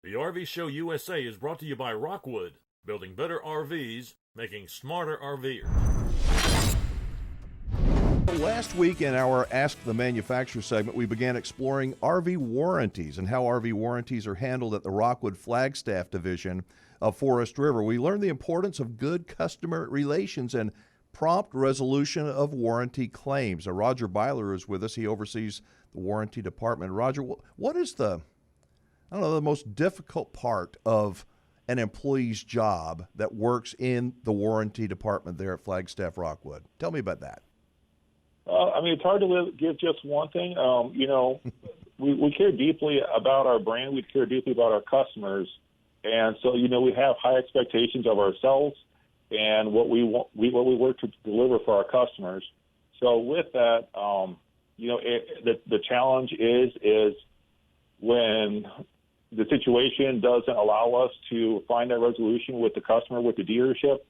The RV Show USA is brought to you by Rockwood, building better RVs, making smarter RVers. Last week in our Ask the Manufacturer segment, we began exploring RV warranties and how RV warranties are handled at the Rockwood Flagstaff division of Forest River. We learned the importance of good customer relations and prompt resolution of warranty claims. Roger Beiler is with us. He oversees the warranty department. Roger, what is the most difficult part of an employee's job that works in the warranty department there at Flagstaff Rockwood? Tell me about that. It's hard to give just one thing. We care deeply about our brand. We care deeply about our customers. And so, we have high expectations of ourselves and what we work to deliver for our customers. So with that, the challenge is when the situation doesn't allow us to find that resolution with the customer, with the dealership,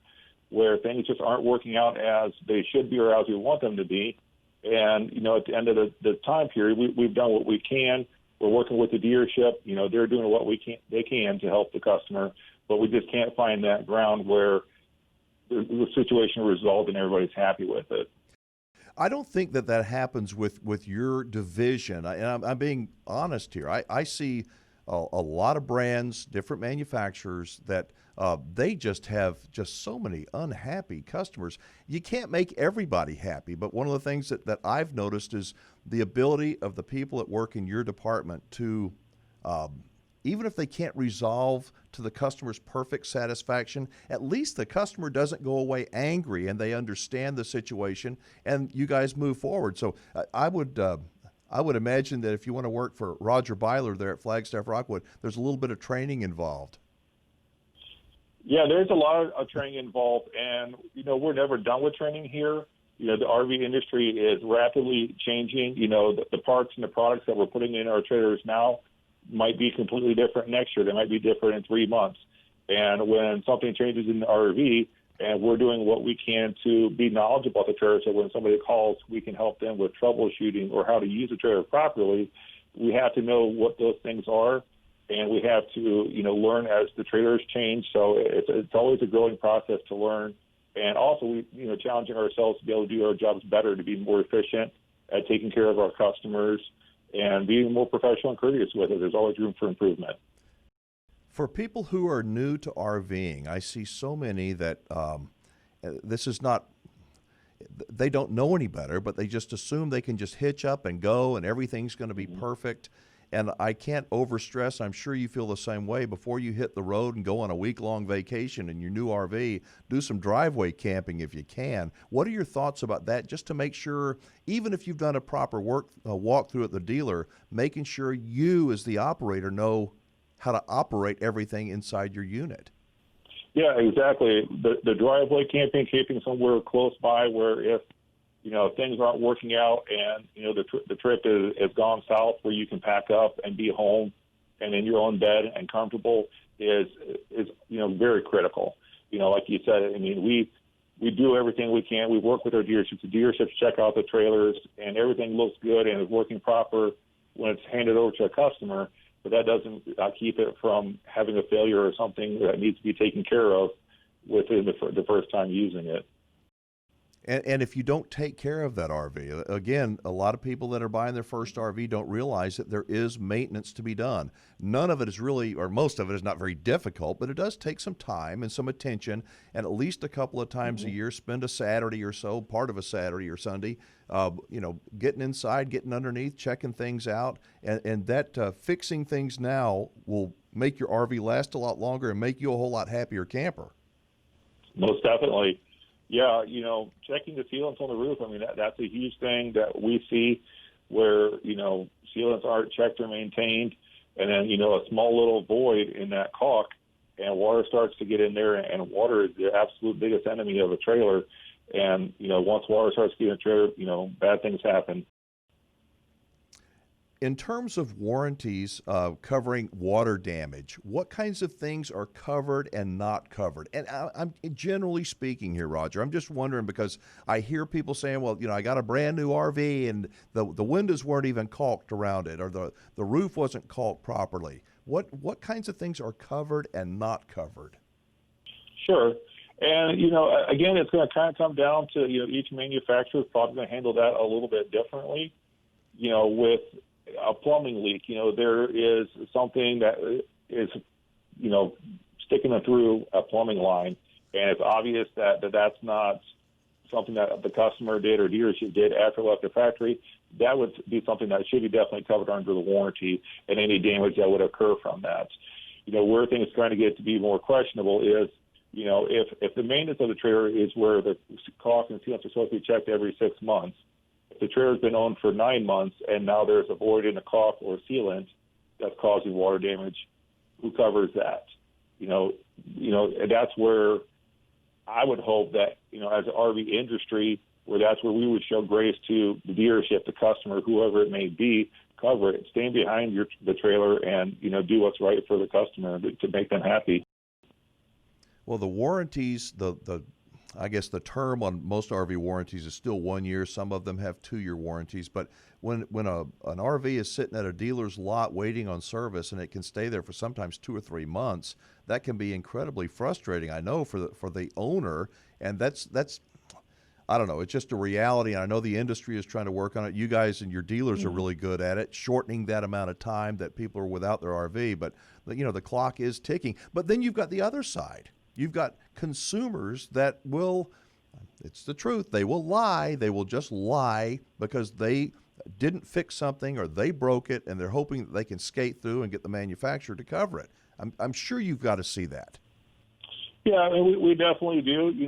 where things just aren't working out as they should be or as we want them to be. And, at the end of the time period, we've done what we can. We're working with the dealership. They're doing what they can to help the customer, but we just can't find that ground where the situation resolved and everybody's happy with it. I don't think that happens with your division. And I'm being honest here. I see a lot of brands, different manufacturers that they just have so many unhappy customers. You can't make everybody happy, but one of the things that I've noticed is the ability of the people that work in your department to, even if they can't resolve to the customer's perfect satisfaction, at least the customer doesn't go away angry and they understand the situation and you guys move forward. So I would imagine that if you want to work for Roger Beiler there at Flagstaff Rockwood, there's a little bit of training involved. Yeah, there's a lot of training involved, and, we're never done with training here. The RV industry is rapidly changing. The parts and the products that we're putting in our trailers now might be completely different next year. They might be different in 3 months. And when something changes in the RV, and we're doing what we can to be knowledgeable about the trailer, so when somebody calls, we can help them with troubleshooting or how to use the trailer properly. We have to know what those things are, and we have to, learn as the trailers change. So it's always a growing process to learn. And also, we, challenging ourselves to be able to do our jobs better, to be more efficient at taking care of our customers and being more professional and courteous with it. There's always room for improvement. For people who are new to RVing, I see so many that this is not, they don't know any better, but they just assume they can just hitch up and go and everything's going to be perfect. And I can't overstress, I'm sure you feel the same way, before you hit the road and go on a week-long vacation in your new RV, do some driveway camping if you can. What are your thoughts about that, just to make sure, even if you've done a proper walkthrough at the dealer, making sure you as the operator know how to operate everything inside your unit? Yeah, exactly. The driveway camping somewhere close by where if, things aren't working out and, the trip is gone south, where you can pack up and be home and in your own bed and comfortable is very critical. Like you said, we do everything we can. We work with our dealerships. The dealerships check out the trailers and everything looks good and is working proper when it's handed over to a customer. But that doesn't keep it from having a failure or something that needs to be taken care of within the first time using it. And if you don't take care of that RV, again, a lot of people that are buying their first RV don't realize that there is maintenance to be done. None of it is really, or most of it is not very difficult, but it does take some time and some attention, and at least a couple of times a year, spend a Saturday or so, part of a Saturday or Sunday, getting inside, getting underneath, checking things out, and that fixing things now will make your RV last a lot longer and make you a whole lot happier camper. Most definitely. Yeah, checking the sealants on the roof, that's a huge thing that we see where, sealants aren't checked or maintained, and then, a small little void in that caulk, and water starts to get in there, and water is the absolute biggest enemy of a trailer. And, once water starts getting in a trailer, bad things happen. In terms of warranties covering water damage, what kinds of things are covered and not covered? And I'm generally speaking here, Roger, I'm just wondering because I hear people saying, well, I got a brand new RV and the windows weren't even caulked around it, or the roof wasn't caulked properly. What kinds of things are covered and not covered? Sure. And, again, it's going to kind of come down to, each manufacturer is probably going to handle that a little bit differently. With a plumbing leak, there is something that is, sticking through a plumbing line, and it's obvious that that's not something that the customer did or dealership did after it left the factory. That would be something that should be definitely covered under the warranty and any damage that would occur from that. Where things are going to get to be more questionable is, if the maintenance of the trailer is where the caulk and sealants are supposed to be checked every 6 months, if the trailer's been owned for 9 months and now there's a void in the caulk or sealant that's causing water damage, who covers that? And that's where I would hope that, as an RV industry, where that's where we would show grace to the dealership, the customer, whoever it may be, cover it, stand behind the trailer and, do what's right for the customer to make them happy. Well, the warranties, I guess the term on most RV warranties is still 1 year. Some of them have 2-year warranties. But when an RV is sitting at a dealer's lot waiting on service and it can stay there for sometimes 2 or 3 months, that can be incredibly frustrating, I know, for the owner. And that's I don't know, it's just a reality. And I know the industry is trying to work on it. You guys and your dealers are really good at it, shortening that amount of time that people are without their RV. But, the clock is ticking. But then you've got the other side. You've got consumers that will, it's the truth, they will lie. They will just lie because they didn't fix something or they broke it, and they're hoping that they can skate through and get the manufacturer to cover it. I'm sure you've got to see that. Yeah, I mean, we definitely do. We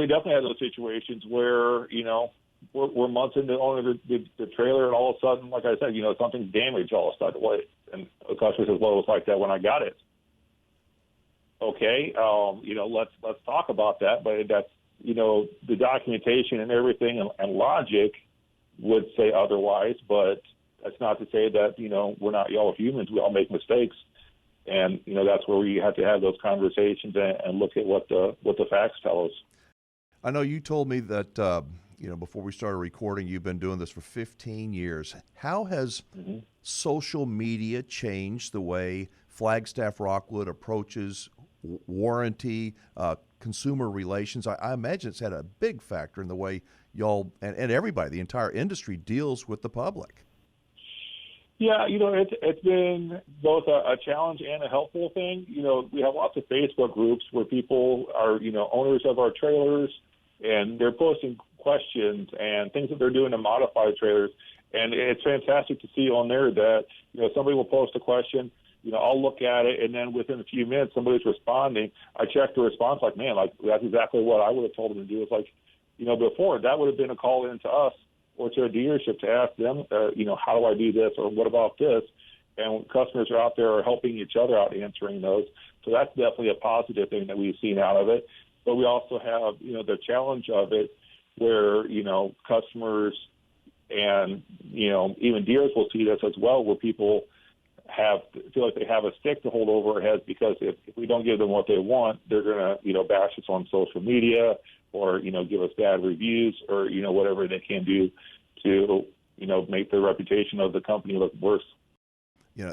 definitely have those situations where, we're months into owning the trailer, and all of a sudden, like I said, something's damaged all of a sudden. And the customer says, well, it was like that when I got it. Okay, let's talk about that. But that's, the documentation and everything and logic would say otherwise. But that's not to say that, we're not all humans. We all make mistakes. And, that's where we have to have those conversations and look at what the facts tell us. I know you told me that, before we started recording, you've been doing this for 15 years. How has social media changed the way Flagstaff Rockwood approaches warranty, consumer relations? I imagine it's had a big factor in the way y'all and everybody, the entire industry, deals with the public. Yeah, it's been both a challenge and a helpful thing. We have lots of Facebook groups where people are, owners of our trailers, and they're posting questions and things that they're doing to modify the trailers. And it's fantastic to see on there that, somebody will post a question, I'll look at it, and then within a few minutes, somebody's responding. I check the response, like, man, like, that's exactly what I would have told them to do. It's like, before, that would have been a call in to us or to a dealership to ask them, how do I do this, or what about this? And customers are out there are helping each other out answering those. So that's definitely a positive thing that we've seen out of it. But we also have, the challenge of it where, customers and, even dealers will see this as well, where people feel like they have a stick to hold over our heads because if we don't give them what they want, they're going to, bash us on social media or, give us bad reviews or, whatever they can do to, make the reputation of the company look worse.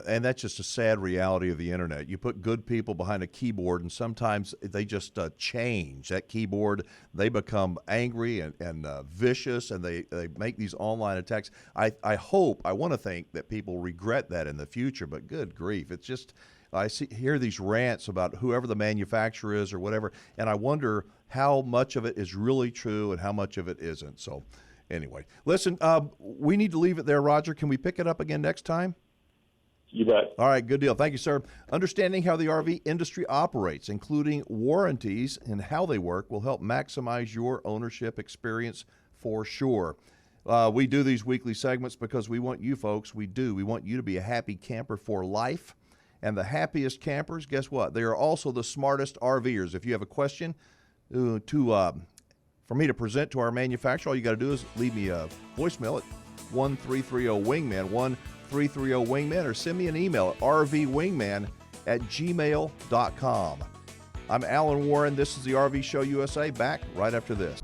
And that's just a sad reality of the internet. You put good people behind a keyboard, and sometimes they just change that keyboard. They become angry and vicious, and they make these online attacks. I want to think that people regret that in the future, but good grief. It's just, hear these rants about whoever the manufacturer is or whatever, and I wonder how much of it is really true and how much of it isn't. So anyway, listen, we need to leave it there, Roger. Can we pick it up again next time? You bet. All right, good deal. Thank you, sir. Understanding how the RV industry operates, including warranties and how they work, will help maximize your ownership experience for sure. We do these weekly segments because we want you folks, we want you to be a happy camper for life. And the happiest campers, guess what? They are also the smartest RVers. If you have a question for me to present to our manufacturer, all you got to do is leave me a voicemail at 1330-WINGMAN, 1330-WINGMAN, or send me an email at rvwingman@gmail.com. I'm Alan Warren. This is the RV Show USA. Back right after this.